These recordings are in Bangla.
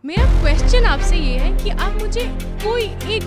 मेरा क्वेश्चन आपसे ये है कि आप मुझे कोई एक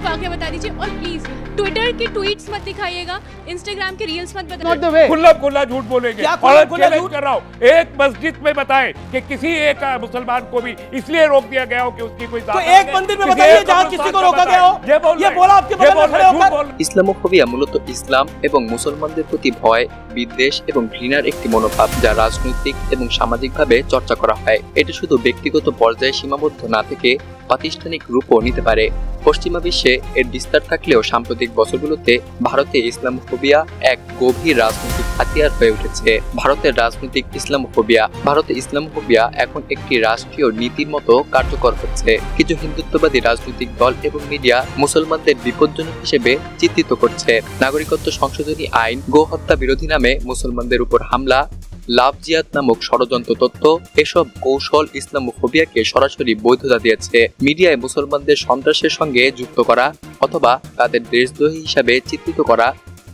वाक्य बता दीजिए, और प्लीज ट्विटर की ट्वीट्स मत दिखाइएगा, इंस्टाग्राम के रील्स मत बताइए। खुला झूठ बोलेंगे और चैलेंज कर रहा हूँ, एक मस्जिद में बताएं कि किसी एक मुसलमान को भी इसलिए रोक दिया गया हो कि उसकी कोई तो एक मंदिर में बताइए जहाँ किसी को रोका गया हो, ये बोला आपके बगल में खड़े होकर। ইসলামোফোবিয়া মূলত ইসলাম এবং মুসলমানদের প্রতি ভয়, বিদ্বেষ এবং ঘৃণার একটি মনোভাব যা রাজনৈতিক এবং সামাজিকভাবে চর্চা করা হয়। এটি শুধু ব্যক্তিগত পর্যায়ে সীমাবদ্ধ না থেকে প্রাতিষ্ঠানিক রূপও নিতে পারে। পশ্চিমা বিশ্বে এর বিস্তার থাকলেও সাম্প্রতিক বছরগুলোতে ভারতে ইসলামোফোবিয়া এক গভীর রাজনৈতিক হাতিয়ার হয়ে উঠেছে। ভারতের রাজনৈতিক ইসলামোফোবিয়া এখন একটি রাষ্ট্রীয় নীতির মতো কার্যকর হচ্ছে। কিছু হিন্দুত্ববাদী রাজনৈতিক দল এবং মিডিয়া মুসলমানদের বিপজ্জনক হিসেবে চিত্রিত করছে। নাগরিকত্ব সংশোধনী আইন, গোহত্যা বিরোধী নামে মুসলমানদের উপর হামলা, লাভ জিহাদ নামক ষড়যন্ত্র তত্ত্ব, এসব কৌশল ইসলামোফোবিয়াকে সরাসরি বৈধতা দিয়েছে। মিডিয়ায় মুসলমানদের সন্ত্রাসের সঙ্গে যুক্ত করা অথবা তাদের দেশদ্রোহী হিসাবে চিত্রিত করা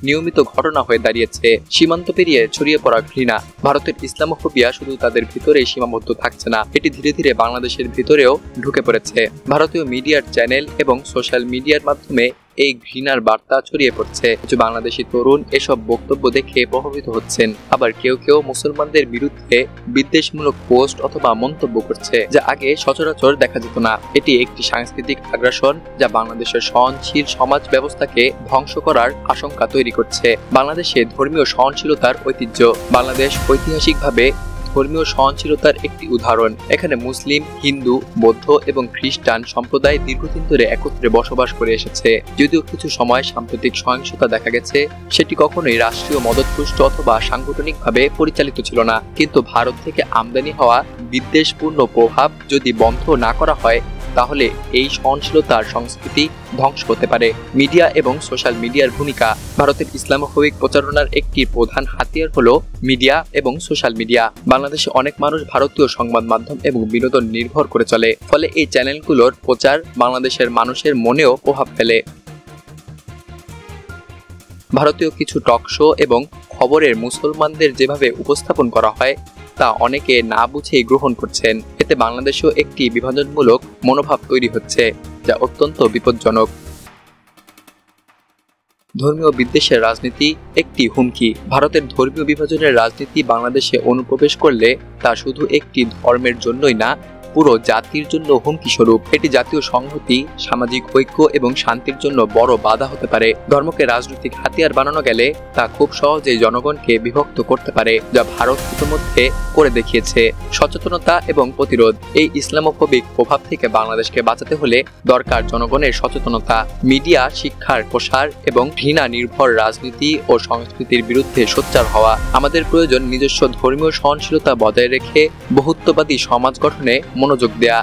নিয়মিত ঘটনা হয়ে দাঁড়িয়েছে। সীমান্ত পেরিয়ে ছড়িয়ে পড়া ঘৃণা। ভারতের ইসলামোফোবিয়া শুধু তাদের ভিতরে সীমাবদ্ধ থাকছে না, এটি ধীরে ধীরে বাংলাদেশের ভিতরেও ঢুকে পড়েছে। ভারতীয় মিডিয়ার চ্যানেল এবং সোশ্যাল মিডিয়ার মাধ্যমে এই ঘৃণার বার্তা ছড়িয়ে পড়ছে। কিছু বাংলাদেশি তরুণ এসব বক্তব্য দেখে প্রভাবিত হচ্ছেন, আবার কেউ কেউ মুসলমানদের বিরুদ্ধে বিদ্বেষমূলক পোস্ট অথবা মন্তব্য করছে, যা আগে সচরাচর দেখা যেত না। এটি একটি সাংস্কৃতিক আগ্রাসন যা বাংলাদেশের সহনশীল সমাজ ব্যবস্থাকে ধ্বংস করার আশঙ্কা তৈরি করছে। বাংলাদেশে ধর্মীয় সহনশীলতার ঐতিহ্য। বাংলাদেশ ঐতিহাসিকভাবে ধর্মীয় সহনশীলতার একটি উদাহরণ। এখানে মুসলিম, হিন্দু, বৌদ্ধ এবং খ্রিস্টান সম্প্রদায় দীর্ঘদিন ধরে একত্রে বসবাস করে এসেছে। যদিও কিছু সময় সাম্প্রতিক সহিংসতা দেখা গেছে, সেটি কখনোই রাষ্ট্রীয় মদতপুষ্ট অথবা সাংগঠনিকভাবে পরিচালিত ছিল না। কিন্তু ভারত থেকে আমদানি হওয়া বিদ্বেষপূর্ণ প্রভাব যদি বন্ধ না করা হয়, তাহলে এই সহনশীলতার সংস্কৃতি ধ্বংস হতে পারে। মিডিয়া এবং সোশ্যাল মিডিয়ার ভূমিকা। ভারতের ইসলামোফোবিক প্রচারণার একটি প্রধান হাতিয়ার হলো মিডিয়া এবং সোশ্যাল মিডিয়া। বাংলাদেশে অনেক মানুষ ভারতীয় সংবাদ মাধ্যম এবং বিনোদন নির্ভর করে চলে, ফলে এই চ্যানেলগুলোর প্রচার বাংলাদেশের মানুষের মনেও প্রভাব ফেলে। ভারতীয় কিছু টক শো এবং খবরের মুসলমানদের যেভাবে উপস্থাপন করা হয় তা অনেকে না বুঝেই গ্রহণ করছেন। এতে বাংলাদেশেও একটি বিভাজনমূলক মনোভাব তৈরি হচ্ছে, যা অত্যন্ত বিপজ্জনক। ধর্মীয় বিদ্বেষের রাজনীতি একটি হুমকি। ভারতের ধর্মীয় বিভাজনের রাজনীতি বাংলাদেশে অনুপ্রবেশ করলে তা শুধু একটি ধর্মের জন্যই না, পুরো জাতির জন্য হুমকি স্বরূপ। এটি জাতীয় সংহতি, সামাজিক ঐক্য এবং শান্তির জন্য বড় বাধা হতে পারে। ধর্মকে রাজনৈতিক হাতিয়ার বানানো গেলে তা খুব সহজেই জনগণকে বিভক্ত করতে পারে, যা ভারত ইতিমধ্যে করে দেখিয়েছে। সচেতনতা এবং প্রতিরোধ। এই ইসলামোফোবিক প্রভাব থেকে বাংলাদেশকে বাঁচাতে হলে দরকার জনগণের সচেতনতা, মিডিয়া শিক্ষার প্রসার এবং ঘৃণা নির্ভর রাজনীতি ও সংস্কৃতির বিরুদ্ধে সোচ্চার হওয়া। আমাদের প্রয়োজন নিজস্ব ধর্মীয় সহনশীলতা বজায় রেখে বহুত্ববাদী সমাজ গঠনে মনোযোগ দেয়া।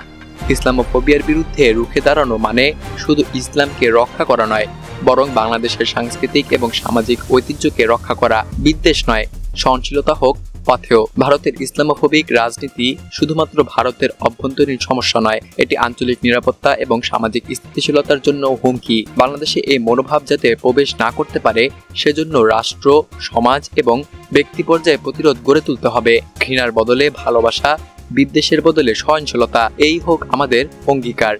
ইসলামোফোবিয়ার বিরুদ্ধে রুখে দাঁড়ানো মানে শুধু ইসলামকে রক্ষা করা নয়, বরং বাংলাদেশের সাংস্কৃতিক এবং সামাজিক ঐতিহ্যকে রক্ষা করা। বিদ্বেষ নয়, সহনশীলতা হোক পথেও। ভারতের ইসলামোফোবিক রাজনীতি শুধুমাত্র ভারতের অভ্যন্তরীণ সমস্যা নয়, এটি আঞ্চলিক নিরাপত্তা এবং সামাজিক স্থিতিশীলতার জন্য হুমকি। বাংলাদেশে এই মনোভাব যাতে প্রবেশ না করতে পারে, সেজন্য রাষ্ট্র, সমাজ এবং ব্যক্তি পর্যায়ে প্রতিরোধ গড়ে তুলতে হবে। ঘৃণার বদলে ভালোবাসা, বিদ্বেষের বদলে সহনশীলতা, এই হোক আমাদের অঙ্গীকার।